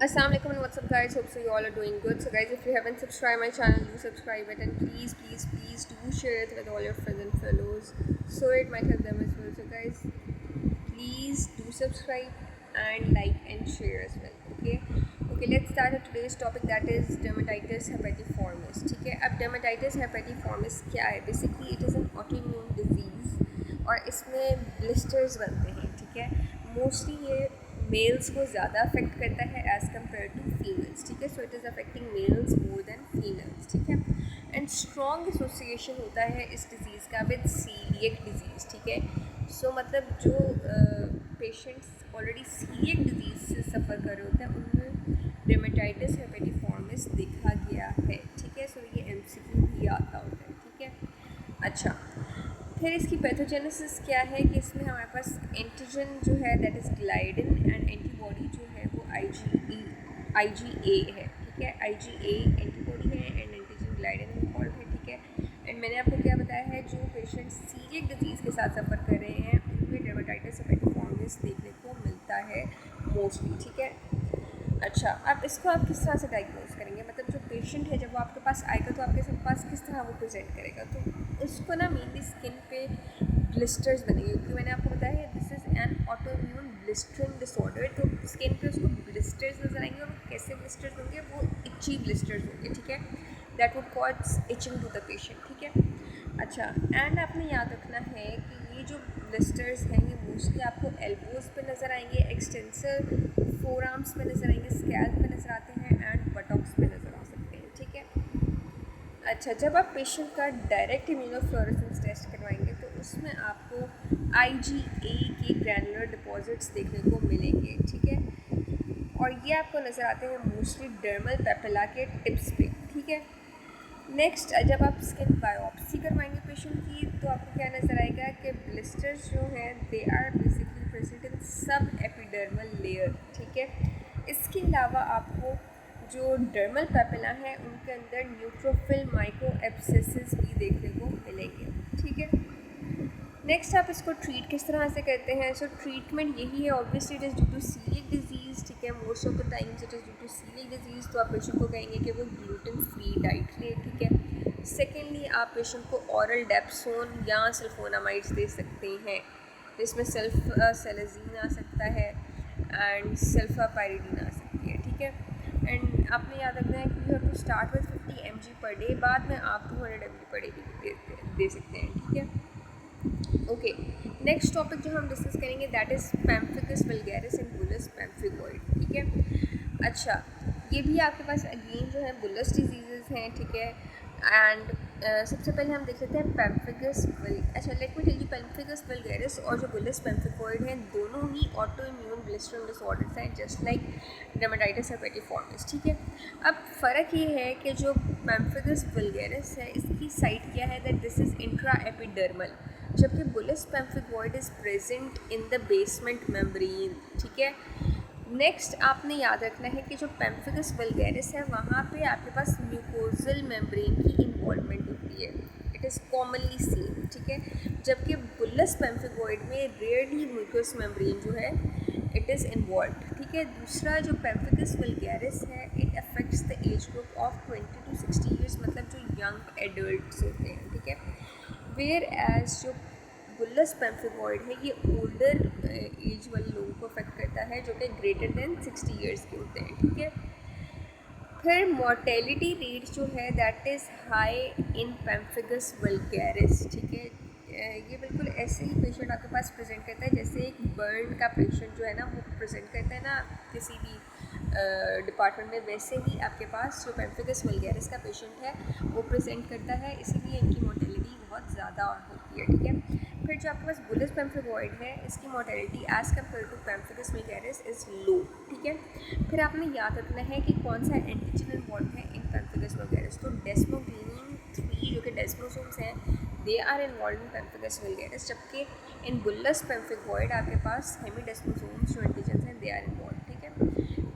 Assalamualaikum and what's up guys, hope so you all are doing good. So guys, if you haven't subscribed my channel, do subscribe it, and please do share it with all your friends and fellows so it might help them as well. So guys, please do subscribe and like and share as well. Okay, let's start with today's topic, that is dermatitis herpetiformis. ठीक है, अब dermatitis herpetiformis क्या है? Basically it is an autoimmune disease और इसमें blisters बनते हैं. ठीक है, मोस्टली ये मेल्स को ज़्यादा अफेक्ट करता है एज़ कम्पेयर टू फीमेल्स. ठीक है, so it is affecting males more than females. ठीक है, एंड स्ट्रॉन्ग एसोसिएशन होता है इस डिज़ीज़ का विद सीलिएक डिजीज़. ठीक है, सो मतलब जो पेशेंट्स ऑलरेडी सीलिएक डिजीज़ से सफ़र कर रहे होते हैं उनमें डेमेटाइटिस हेपेटिफॉर्मिस देखा गया है. ठीक है, सो ये एमसीक्यू भी आता होता है. ठीक है, अच्छा, फिर इसकी पैथोजेनेसिस क्या है कि इसमें हमारे पास एंटीजन जो है दैट इज़ ग्लाइडिन एंड एंटीबॉडी जो है वो IgA है. ठीक है, IgA एंटीबॉडी है एंड एंटीजन ग्लाइडिन इन्वॉल्व है. ठीक है, एंड मैंने आपको क्या बताया है, जो पेशेंट सीलिएक डिजीज़ के साथ सफ़र कर रहे हैं उनमें डेमेटाइटिस हेपेटिफॉर्मिस देखने को मिलता है मोस्टली. ठीक है, अच्छा, अब इसको आप किस तरह से डायग्नोज करेंगे, मतलब जो पेशेंट है जब वो आपके पास आएगा तो आपके पास किस तरह वो प्रेजेंट करेगा. तो उसको ना मेनली स्किन पे ब्लिस्टर्स बनेंगे, क्योंकि मैंने आपको बताया है this is an autoimmune blistering disorder. तो स्किन पे उसको ब्लिस्टर्स नजर आएंगे और कैसे ब्लिस्टर्स होंगे, वो इची ब्लिस्टर्स होंगे. ठीक है, that would cause itching to the patient. ठीक है, अच्छा, एंड आपने याद रखना है कि ये जो ब्लिस्टर्स हैं ये मोस्टली आपको एल्बोज़ पे नज़र आएंगे, एक्सटेंसर फोर आर्म्स पे नज़र आएंगे, स्कैल्प पे नज़र आते हैं एंड बटॉक्स पे नज़र आ सकते हैं. ठीक है, अच्छा, जब आप पेशेंट का डायरेक्ट इम्यूनोफ्लोरेसेंस टेस्ट करवाएंगे तो उसमें आपको IgA के ग्रैनुलर डिपॉजिट्स देखने को मिलेंगे. ठीक है, और ये आपको नज़र आते हैं मोस्टली डर्मल पेपिला के टिप्स पे. ठीक है, नेक्स्ट, जब आप स्किन बायोप्सी करवाएंगे पेशेंट की तो आपको क्या नज़र आएगा कि ब्लिस्टर्स जो हैं they are basically present in sub epidermal layer. ठीक है, इसके अलावा आपको जो डर्मल पेपिला हैं उनके अंदर न्यूट्रोफिल माइक्रो एब्सेसिस भी देखने को मिलेंगे. ठीक है, नेक्स्ट आप इसको ट्रीट किस तरह से करते हैं. सो ट्रीटमेंट यही है, obviously it is due to coeliac disease. ठीक है, most of the times it is due to coeliac disease, तो आप पेशेंट को कहेंगे कि वो ग्लूटेन फ्री डाइट लें. ठीक है, सेकेंडली आप पेशेंट को ऑरल डेप्सोन या सल्फोनामाइड्स दे सकते हैं, जिसमें सेलेजीन आ सकता है एंड सल्फापायरिडीन आ सकती है. ठीक है, एंड आपने याद रखना है कि you have to start with 50 mg per day, बाद में आप 200 mg पर डे भी दे सकते हैं. ठीक है, ओके, नेक्स्ट टॉपिक जो हम डिस्कस करेंगे that is पैम्फिगस vulgaris and bullous पैम्फिगॉइड. ठीक है, अच्छा, ये भी आपके पास अगेन जो है बुलस डिजीज़ हैं. ठीक है, एंड सबसे पहले हम देख लेते हैं पैम्फिगस अच्छा, let me tell you, pemphigus vulgaris और जो बुलस पैम्फिगॉइड हैं दोनों ही ऑटो इम्यून ब्लिस्टरिंग डिसऑर्डर्स हैं, जस्ट लाइक डेमेटाइटिस हेपेटिफॉर्मिस. ठीक है, अब फ़र्क ये है कि जो पैम्फिगस वल्गैरिस है इसकी साइट क्या है, that this is intra epidermal, जबकि bullous pemphigoid is present in the basement membrane. ठीक है, नेक्स्ट आपने याद रखना है कि जो पैम्फिगस वल्गैरिस है वहाँ पे आपके पास म्यूकोजल मेम्ब्रेन की इन्वॉल्वमेंट होती है, इट इज़ कॉमनली सीन. ठीक है, जबकि बुलस पैम्फिगॉइड में रेयरली म्यूकोस मेम्ब्रेन जो है इट इज़ इन्वॉल्व. ठीक है, दूसरा जो पैम्फिगस वल्गैरिस है it affects the age group of 20 to 60 years, मतलब जो यंग एडल्ट्स होते हैं. ठीक है, वेयर एज जो बुलस पैम्फिगॉइड है ये ओल्डर एज वाले लोगों को अफेक्ट करता है जो कि ग्रेटर देन 60 ईयर्स के होते हैं. ठीक है, फिर मोर्टेलिटी रेट जो है that is high in pemphigus vulgaris. ठीक है, ये बिल्कुल ऐसे ही पेशेंट आपके पास प्रेजेंट करता है जैसे एक बर्न का पेशेंट जो है ना वो प्रेजेंट करता है ना किसी भी डिपार्टमेंट में, वैसे ही आपके पास जो पैम्फिगस वल्गैरिस का पेशेंट है वो प्रेजेंट करता है, इसीलिए इनकी मोर्टेलिटी बहुत ज़्यादा होती है. ठीक है, फिर जो आपके पास बुलस पैम्फिगॉइड है इसकी mortality as compare to pemphigus vulgaris is low. ठीक है, फिर आपने याद रखना है कि कौन सा एंटीजन इन्वॉल्व है इन पैम्फिगस वल्गैरिस. तो डेस्मोग्लिनिन 3 जो कि डेस्मोसोम्स हैं they are involve in pemphigus vulgaris, जबकि इन बुलस पैम्फिगॉइड आपके पास हेमीडेस्मोसोम्स जो एंटीजन हैं दे आर इन्वॉल्व. ठीक है,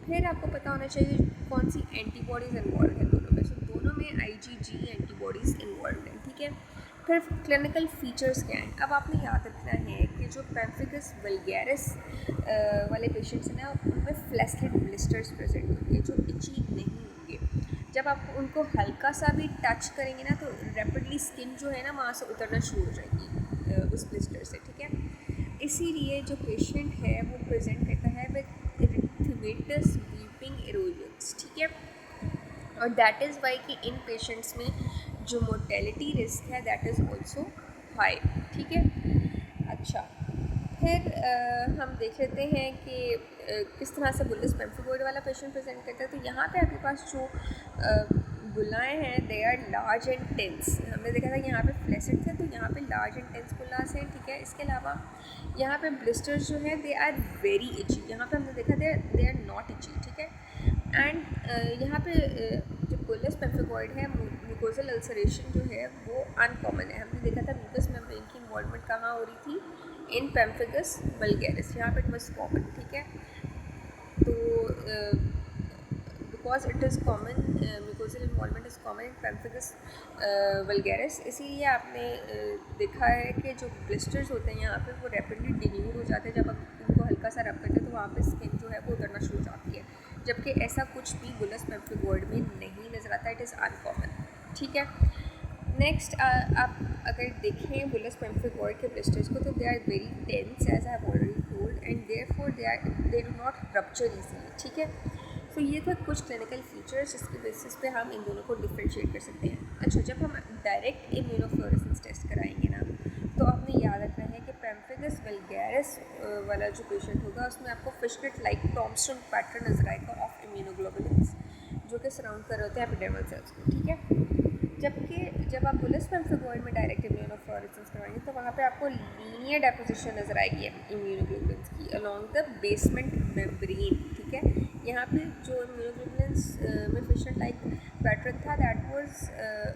फिर आपको पता होना चाहिए कौन सी एंटीबॉडीज़ इन्वॉल्व है दोनों में. सो दोनों में IgG एंटीबॉडीज़ इन्वॉल्व हैं. ठीक है, फिर क्लिनिकल फीचर्स क्या हैं. अब आपने याद रखना है कि जो पैम्फिगस वल्गैरिस वाले पेशेंट्स हैं ना में फ्लैशलेट ब्लिस्टर्स प्रेजेंट होंगे जो इची नहीं होंगे। जब आप उनको हल्का सा भी टच करेंगे ना तो रैपिडली स्किन जो है ना वहाँ से उतरना शुरू हो जाएगी उस ब्लिस्टर से, ठीक है। इसीलिए जो पेशेंट है वो प्रेजेंट करता है विद इरिथमेटस वीपिंग इरोजन्स, ठीक है। और दैट इज़ वाई कि इन पेशेंट्स में जो मोर्टेलिटी रिस्क है दैट इज़ ऑल्सो हाई, ठीक है। अच्छा, फिर हम देख लेते हैं कि किस तरह से बुलिस पेम्फिगोइड वाला पेशेंट प्रेजेंट करता है। तो यहाँ पे आपके पास जो बुलाएँ हैं they are large and tense. हमने देखा था कि यहाँ पे फ्लैसिड थे, तो यहाँ पे लार्ज एंड टेंस बुलास हैं, ठीक है। इसके अलावा यहाँ पे ब्लिस्टर्स जो हैं दे आर वेरी इची। यहाँ पे हमने देखा दे आर नॉट इची, ठीक है। एंड यहाँ पे जो बुलिस पेम्फिगोइड है म्यूकोजल अल्सरेशन जो है वो अनकॉमन है। हमने देखा था म्यूकस मेम्ब्रेन की इन्वॉल्वमेंट कहाँ हो रही थी, इन पेम्फिगस वल्गैरिस, यहाँ पे इट वॉज कॉमन, ठीक है। तो because it is common, mucosal involvement is common in pemphigus vulgaris, इसीलिए आपने देखा है कि जो ब्लिस्टर्स होते हैं यहाँ पे वो रैपिडली डिन्यूड हो जाते हैं। जब आप उनको हल्का सा रब करते हैं तो वहाँ पे स्किन जो है वो उतरना शुरू हो जाती है, जबकि ऐसा कुछ भी बुलिस पेम्फिगोइड में नहीं नज़र आता, इट इज़ अनकॉमन, ठीक है। नेक्स्ट आप अगर देखें बुलिस पेम्फिगोइड के ब्लिस्टर्स को तो they are very tense as I have already told and therefore they do not rupture easily, ठीक है। तो ये थे कुछ क्लिनिकल फीचर्स जिसके बेसिस पे हम इन दोनों को डिफ्रेंशिएट कर सकते हैं। अच्छा, जब हम डायरेक्ट इम्यूनोफ्लोरेसेंस टेस्ट कराएंगे ना तो आपने याद रखना है कि पेम्फिगस वल्गैरिस वाला जो पेशेंट होगा उसमें आपको फिशनेट लाइक टॉम्स्टन पैटर्न नजर आएगा ऑफ इम्यूनोग्लोबुलिन्स जो कि सराउंड कर रहे होते हैं एपिडर्मल सेल्स को, ठीक है। जबकि जब आप बुलिस पेम्फिगोइड में डायरेक्ट इम्यूनोफ्लोरेसेंस करवाएंगे तो वहाँ पे आपको लीनियर डेपोजिशन नजर आएगी इम्यूनोग्लोबुलिन्स की अलॉन्ग द बेसमेंट मेम्ब्रेन, ठीक है। यहाँ पे जो इम्यूनोग्लोबुलिन्स में फिशनेट लाइक पैटर्न था that was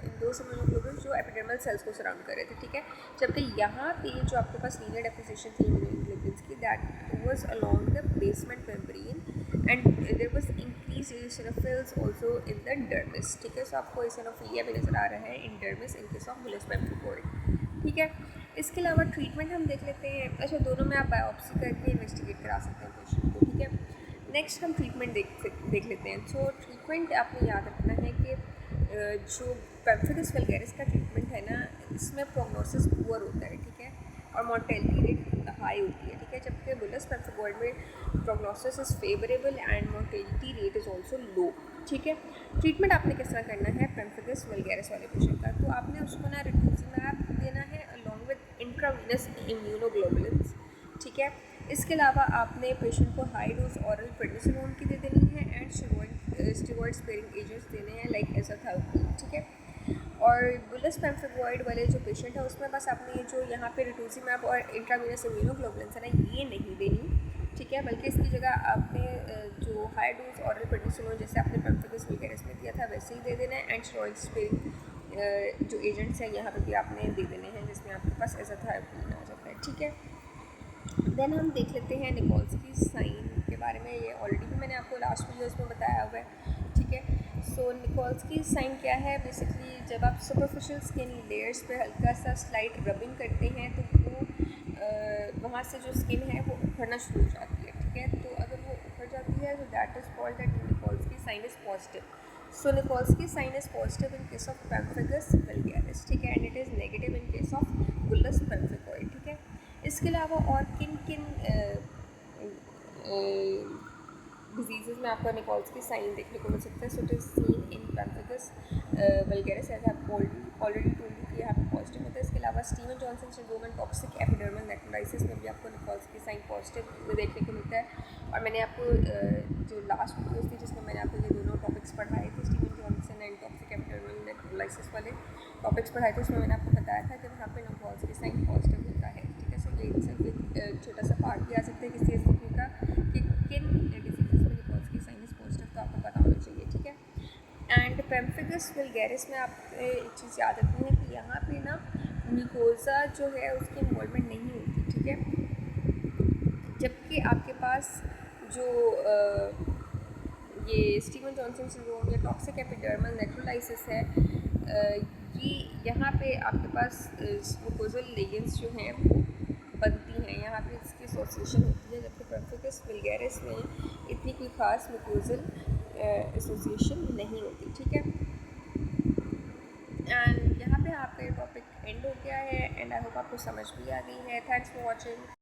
in those immunoglobulins जो एपिडर्मल सेल्स को सराउंड कर रहे थे, ठीक है। जबकि यहाँ पे जो आपके पास लीनियर डेपोजिशन थी इम्यूनोग्लोबुलिन्स की that was along the basement membrane and there was increase eosinophils also in the dermis, ठीक है। सो आपको eosinophilia भी नज़र आ रहा है in dermis in case of bullous pemphigoid, ठीक है। इसके अलावा ट्रीटमेंट हम देख लेते हैं। अच्छा, दोनों में आप बायोप्सी करके इन्वेस्टिगेट करा सकते हैं पेशेंट को, ठीक है। नेक्स्ट हम ट्रीटमेंट देख लेते हैं। सो ट्रीटमेंट आपने याद रखना है कि जो पेम्फिगस वल्गैरिस का ट्रीटमेंट है ना इसमें प्रोग्नोसिस पुअर होता है, ठीक है, और मोर्टेलिटी रेट हाई होती है, ठीक है। जबकि बुलिस पेम्फिगोइड में prognosis is favourable and mortality rate is also low, ठीक है। ट्रीटमेंट आपने किस तरह करना है पेम्फिगस वल्गैरिस वाले पेशेंट का, तो आपने उसको ना रिटुजिमैब देना है अलॉन्ग विद इंट्रावीनस इम्यूनोग्लोबुलिन्स, ठीक है। इसके अलावा आपने पेशेंट को हाई डोज ऑरल प्रेडिनिसोलोन की दे देनी है एंड स्टेरॉइड स्पेयरिंग एजेंट्स देने हैं लाइक एज़ाथाइरोक्सीन, ठीक है। और बुलिस पेम्फिगोइड वाले जो पेशेंट है उसमें बस आपने ये जो यहाँ पे रिटुजिमैब और इंट्रावीनस इम्यूनोग्लोबुलिन्स है ना ये नहीं देनी, ठीक है, बल्कि इसकी जगह आपने जो हाई डोज ऑरल प्रेडिनिसोलोन जैसे आपने पेम्फिगस वल्गैरिस में दिया था वैसे ही दे देना है एंड स्टेरॉइड स्पेयरिंग जो एजेंट्स हैं यहाँ पे भी आपने दे देने हैं जिसमें आपके पास एज़ाथाइरोक्सीन आ जाता है, ठीक है। देन हम देख लेते हैं निकोल्सकी साइन के बारे में। ये ऑलरेडी भी मैंने आपको लास्ट वीडियोस में बताया हुआ है, ठीक है। सो निकोल्सकी साइन क्या है, बेसिकली जब आप सुपरफिशियल स्किन लेयर्स पे हल्का सा स्लाइट रबिंग करते हैं तो वो वहाँ से जो स्किन है वो उखड़ना शुरू हो जाती है, ठीक है। तो अगर वो उखड़ जाती है तो that is called that Nikolsky sign is positive. So Nikolsky sign is positive in case of pemphigus vulgaris, ठीक है, and it is negative in case of bullous pemphigoid, ठीक है। इसके अलावा और किन किन डिजीज़ में आपका निकोल्सकी साइन देखने को मिल सकता है। So it is seen in pemphigus vulgaris as I already told you कि यहाँ पे पॉजिटिव होता है। इसके अलावा Steven Johnson syndrome and toxic epidermal necrolysis में भी आपको निकोल्सकी साइन पॉजिटिव देखने को मिलता है। और मैंने आपको जो लास्ट वीडियोस थी जिसमें मैंने आपको ये दोनों टॉपिक्स पढ़ाए थे Steven Johnson and toxic epidermal नेक्रोलाइसिस वाले टॉपिक्स पढ़ाए थे, उसमें मैंने आपको बताया था कि वहाँ पे निकोल्सकी साइन पॉजिटिव होता है, ठीक है। सो ये सिर्फ एक छोटा सा पार्ट भी आ सकता है किसी सीखने का कि किन डिजीज़ में निकोल्सकी साइन इज़ पॉजिटिव, तो आपको पता होना चाहिए, ठीक है। एंड पेम्फिगस वल्गैरिस में आप एक चीज़ याद रखनी है कि यहाँ पे ना म्यूकोसा जो है उसकी इन्वॉल्वमेंट नहीं होती, ठीक है। जबकि आपके पास जो ये स्टीवन जॉनसन सिंड्रोम या टॉक्सिक एपिडर्मल नेक्रोलाइसिस है ये यहाँ पे आपके पास म्यूकोजल लेजेंस जो हैं वो बनती हैं, यहाँ पे इसकी एसोसिएशन होती है, जबकि परफिकस वल्गैरिस में इतनी कोई ख़ास म्यूकोजल एसोसिएशन नहीं होती। ठीक है, एंड यहाँ पे आपका ये टॉपिक एंड हो गया है, एंड आई होप आपको समझ भी आ गई है। Thanks for watching.